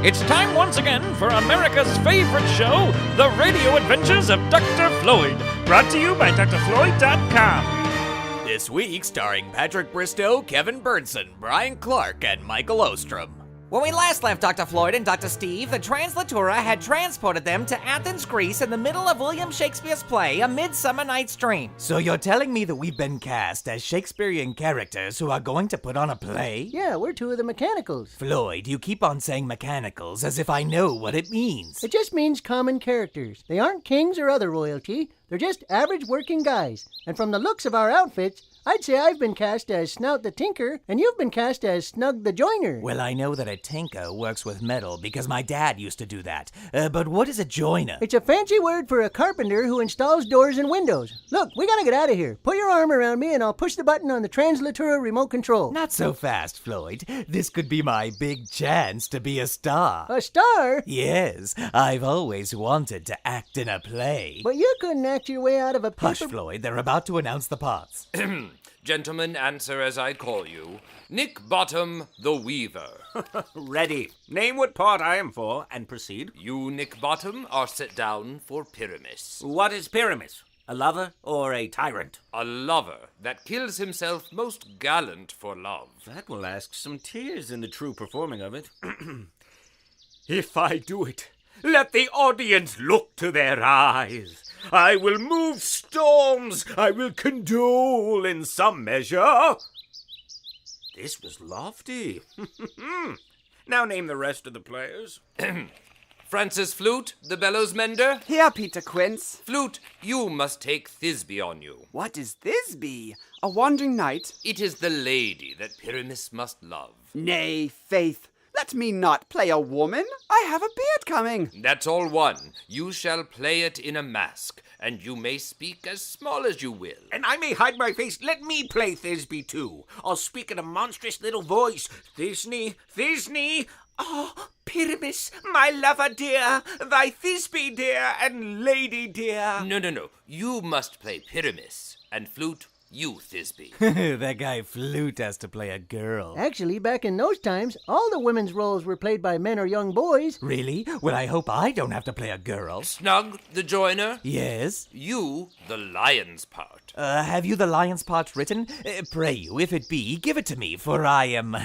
It's time once again for America's favorite show, The Radio Adventures of Dr. Floyd, brought to you by drfloyd.com. This week, starring Patrick Bristow, Kevin Burnson, Brian Clark, and Michael Ostrom. When we last left Dr. Floyd and Dr. Steve, the Translatura had transported them to Athens, Greece in the middle of William Shakespeare's play, A Midsummer Night's Dream. So you're telling me that we've been cast as Shakespearean characters who are going to put on a play? Yeah, we're two of the mechanicals. Floyd, you keep on saying mechanicals as if I know what it means. It just means common characters. They aren't kings or other royalty. They're just average working guys. And from the looks of our outfits, I'd say I've been cast as Snout the Tinker, and you've been cast as Snug the Joiner. Well, I know that a tinker works with metal because my dad used to do that. But what is a joiner? It's a fancy word for a carpenter who installs doors and windows. Look, we gotta get out of here. Put your arm around me and I'll push the button on the Translatura remote control. Not so fast, Floyd. This could be my big chance to be a star. A star? Yes, I've always wanted to act in a play. But you couldn't act your way out of a paper... Hush, Floyd. They're about to announce the parts. Gentlemen, answer as I call you. Nick Bottom, the Weaver. Ready. Name what part I am for, and proceed. You, Nick Bottom, are set down for Pyramus. What is Pyramus? A lover or a tyrant? A lover that kills himself most gallant for love. That will ask some tears in the true performing of it. If I do it, let the audience look to their eyes. I will move storms. I will condole in some measure. This was lofty. Now name the rest of the players. Francis Flute, the bellows mender. Here, Peter Quince. Flute, you must take Thisby on you. What is Thisby? A wandering knight? It is the lady that Pyramus must love. Nay, faith. Let me not play a woman. I have a beard coming. That's all one. You shall play it in a mask, and you may speak as small as you will. And I may hide my face. Let me play Thisby too. I'll speak in a monstrous little voice. Thisny, Thisny. Oh, Pyramus, my lover dear, thy Thisby dear, and lady dear. No. You must play Pyramus, and Flute, you, Thisby. That guy Flute has to play a girl. Actually, back in those times, all the women's roles were played by men or young boys. Really? Well, I hope I don't have to play a girl. Snug, the joiner. Yes? You, the lion's part. Have you the lion's part written? Pray you, if it be, give it to me, for I am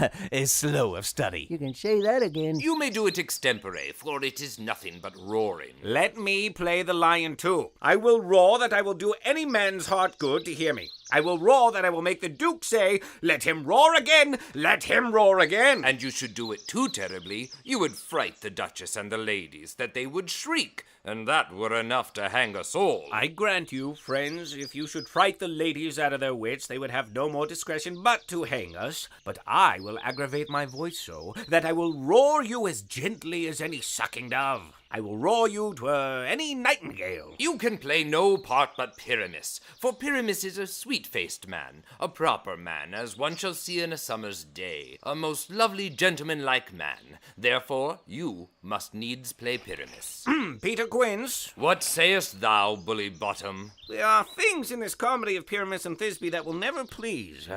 slow of study. You can say that again. You may do it extempore, for it is nothing but roaring. Let me play the lion too. I will roar that I will do any man's heart good to hear me. I will roar that I will make the Duke say, let him roar again, let him roar again. And you should do it too terribly. You would fright the Duchess and the ladies, that they would shriek, and that were enough to hang us all. I grant you, friends, if you should fright the ladies out of their wits, they would have no more discretion but to hang us. But I will aggravate my voice so that I will roar you as gently as any sucking dove. I will roar you to any nightingale. You can play no part but Pyramus, for Pyramus is a sweet-faced man, a proper man, as one shall see in a summer's day, a most lovely gentleman-like man. Therefore, you must needs play Pyramus. Peter Quince. What sayest thou, Bully Bottom? There are things in this comedy of Pyramus and Thisby that will never please.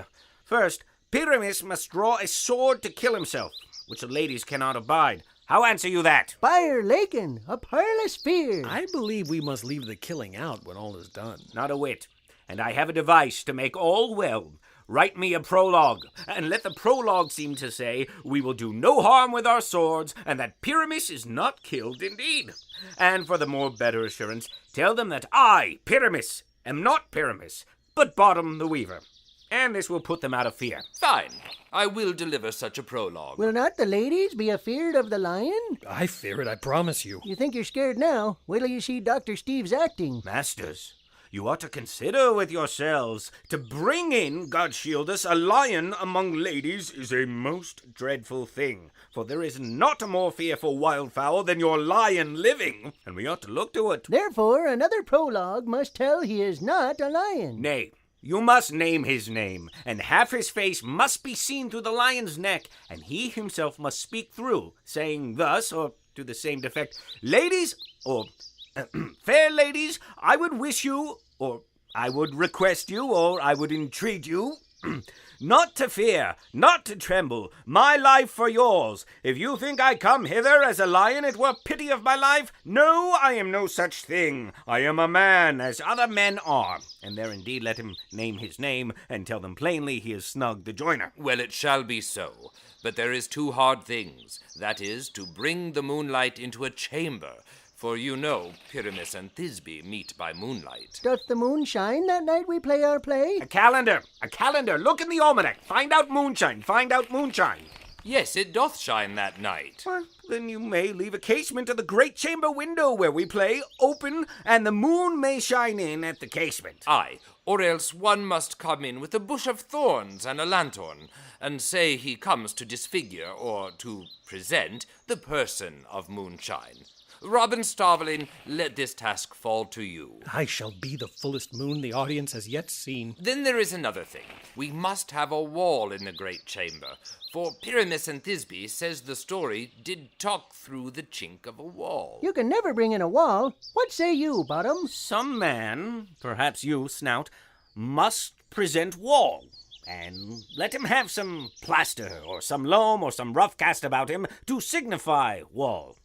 First, Pyramus must draw a sword to kill himself, which the ladies cannot abide. How answer you that? Fire Lakin, a perilous fear. I believe we must leave the killing out when all is done. Not a whit. And I have a device to make all well. Write me a prologue, and let the prologue seem to say, we will do no harm with our swords, and that Pyramus is not killed indeed. And for the more better assurance, tell them that I, Pyramus, am not Pyramus, but Bottom the Weaver. And this will put them out of fear. Fine. I will deliver such a prologue. Will not the ladies be afeard of the lion? I fear it, I promise you. You think you're scared now? Wait till you see Dr. Steve's acting. Masters, you ought to consider with yourselves to bring in, God shield us, a lion among ladies is a most dreadful thing. For there is not a more fearful wildfowl than your lion living, and we ought to look to it. Therefore, another prologue must tell he is not a lion. Nay. You must name his name, and half his face must be seen through the lion's neck, and he himself must speak through, saying thus, or to the same defect, ladies, or fair ladies, I would wish you, or I would request you, or I would entreat you, Not to fear, not to tremble, my life for yours. If you think I come hither as a lion, it were pity of my life. No, I am no such thing. I am a man, as other men are. And there indeed let him name his name, and tell them plainly he is Snug the Joiner. Well, it shall be so. But there is two hard things. That is, to bring the moonlight into a chamber. For you know, Pyramus and Thisby meet by moonlight. Doth the moon shine that night we play our play? A calendar! Look in the almanac. Find out moonshine. Yes, it doth shine that night. Well, then you may leave a casement of the great chamber window where we play open, and the moon may shine in at the casement. Aye, or else one must come in with a bush of thorns and a lanthorn, and say he comes to disfigure, or to present, the person of moonshine. Robin Starveling, let this task fall to you. I shall be the fullest moon the audience has yet seen. Then there is another thing. We must have a wall in the great chamber, for Pyramus and Thisby says the story did talk through the chink of a wall. You can never bring in a wall. What say you, Bottom? Some man, perhaps you, Snout, must present wall. And let him have some plaster, or some loam, or some rough cast about him to signify wall.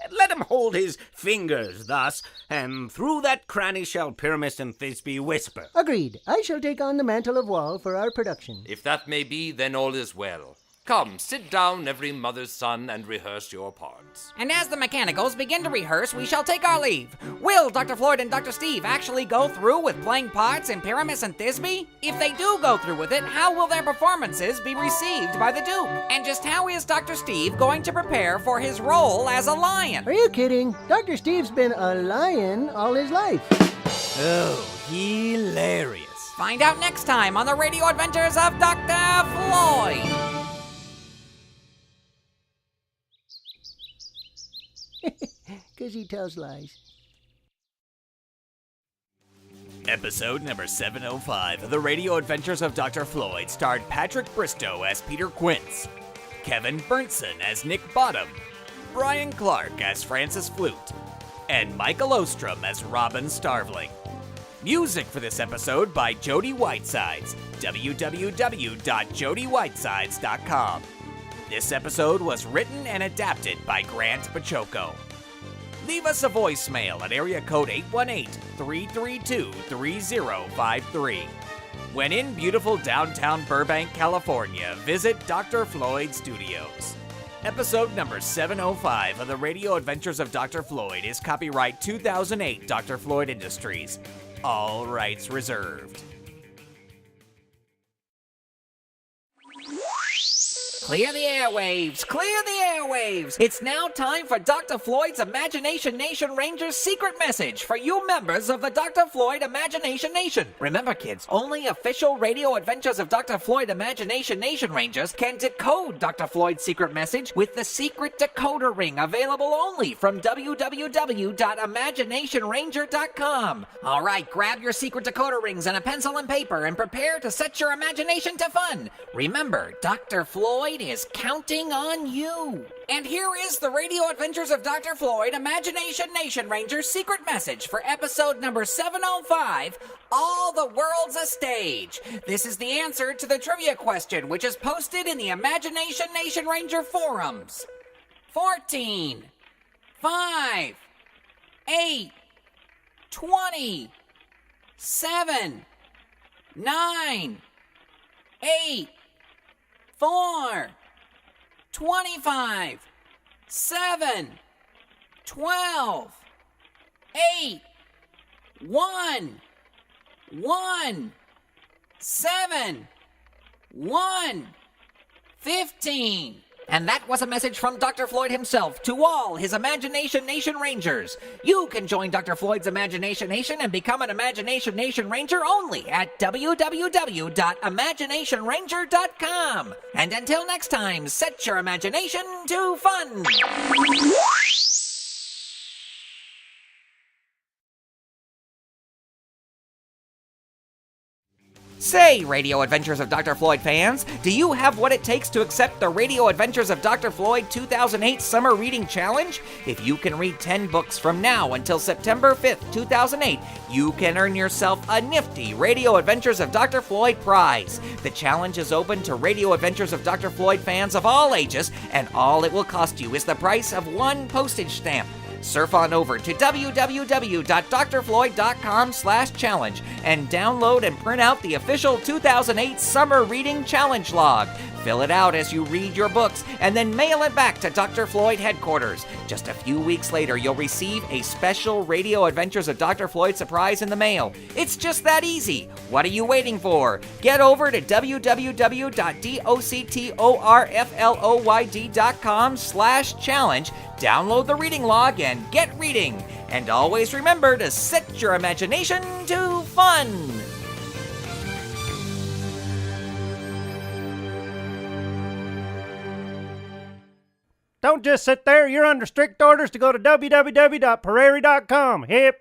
And let him hold his fingers thus, and through that cranny shall Pyramus and Thisby whisper. Agreed. I shall take on the mantle of wall for our production. If that may be, then all is well. Come, sit down, every mother's son, and rehearse your parts. And as the mechanicals begin to rehearse, we shall take our leave. Will Dr. Floyd and Dr. Steve actually go through with playing parts in Pyramus and Thisby? If they do go through with it, how will their performances be received by the Duke? And just how is Dr. Steve going to prepare for his role as a lion? Are you kidding? Dr. Steve's been a lion all his life. Oh, hilarious. Find out next time on the Radio Adventures of Dr. Floyd. 'Cause he tells lies. Episode number 705 of the Radio Adventures of Dr. Floyd starred Patrick Bristow as Peter Quince, Kevin Burnson as Nick Bottom, Brian Clark as Francis Flute, and Michael Ostrom as Robin Starveling. Music for this episode by Jody Whitesides, www.jodywhitesides.com. This episode was written and adapted by Grant Baciocco. Leave us a voicemail at area code 818-332-3053. When in beautiful downtown Burbank, California, visit Dr. Floyd Studios. Episode number 705 of the Radio Adventures of Dr. Floyd is copyright 2008 Dr. Floyd Industries. All rights reserved. Clear the airwaves! Clear the airwaves! It's now time for Dr. Floyd's Imagination Nation Rangers' secret message for you members of the Dr. Floyd Imagination Nation. Remember, kids, only official Radio Adventures of Dr. Floyd Imagination Nation Rangers can decode Dr. Floyd's secret message with the secret decoder ring, available only from www.imaginationranger.com. All right, grab your secret decoder rings and a pencil and paper and prepare to set your imagination to fun. Remember, Dr. Floyd is counting on you. And here is the Radio Adventures of Dr. Floyd Imagination Nation Rangers secret message for episode number 705, All the World's a Stage. This is the answer to the trivia question, which is posted in the Imagination Nation Ranger forums. 14, 5, 8, 20, 7, 9, 8, 4, 25, 7, 12, 8, 1, 1, 7, 1, 15. And that was a message from Dr. Floyd himself to all his Imagination Nation Rangers. You can join Dr. Floyd's Imagination Nation and become an Imagination Nation Ranger only at www.imaginationranger.com. And until next time, set your imagination to fun. Say, Radio Adventures of Dr. Floyd fans, do you have what it takes to accept the Radio Adventures of Dr. Floyd 2008 Summer Reading Challenge? If you can read 10 books from now until September 5th, 2008, you can earn yourself a nifty Radio Adventures of Dr. Floyd prize. The challenge is open to Radio Adventures of Dr. Floyd fans of all ages, and all it will cost you is the price of one postage stamp. Surf on over to www.drfloyd.com/challenge and download and print out the official 2008 Summer Reading Challenge log. Fill it out as you read your books and then mail it back to Dr. Floyd headquarters. Just a few weeks later, you'll receive a special Radio Adventures of Dr. Floyd surprise in the mail. It's just that easy. What are you waiting for? Get over to www.doctorfloyd.com/challenge, download the reading log, and get reading. And always remember to set your imagination to fun. Don't just sit there. You're under strict orders to go to www.prairie.com. Hip,